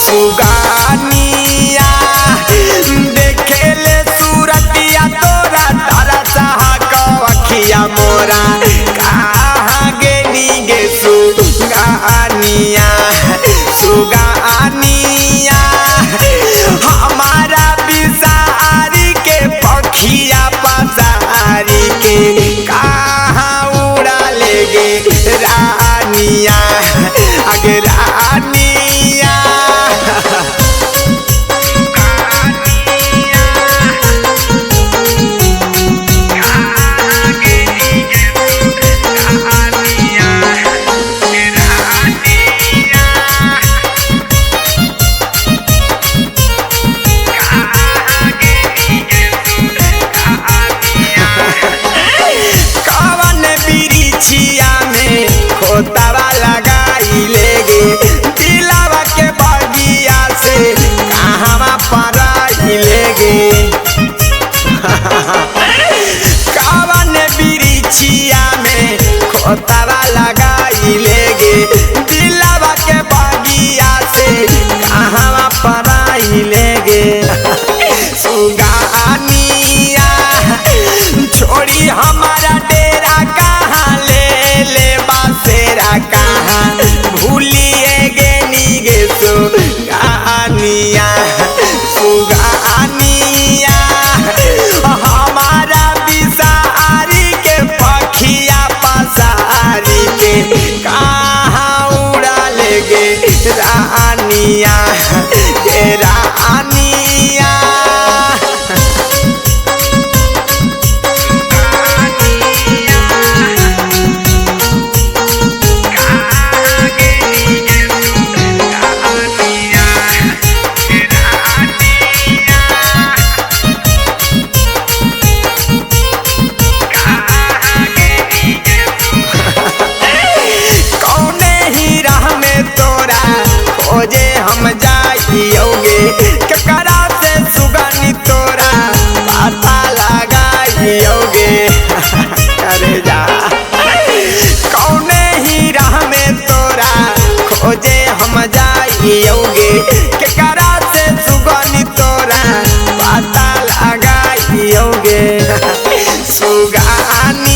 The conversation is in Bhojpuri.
सुगानिया देखेले सूरतिया तोरा तारा चाहा कवखिया मोरा कहाँ गेनी गे सुगानिया सुगानिया हमारा बिसारी के पखिया पसारी के कहाँ उड़ा ले गे रानिया आगे रानिया खोतावा लगाई लेगे दिलावा के बगिया से कहावा पराई लेगे कावन बिरिछिया में खोतावा लगाई लेगे दिलावा के बगिया से कहावा पराई लेगे सुगानिया छोड़ी हमारा डेरा कहाँ ले ले बासेरा कहाँ भूलिए गे नीगे सुगानिया सुगानिया हमारा बिसारी के पखिया पसारी के कहाँ उड़ा ले गे रानिया गे रानिया खोजे हम जाइयोगे ककरा से सुगनी तोरा पता लगाइयोगे अरे जा कौने ही राह में तोरा खोजे हम जाइयोगे ककरा से सुगनी तोरा पता लगाइयोगे सुगानी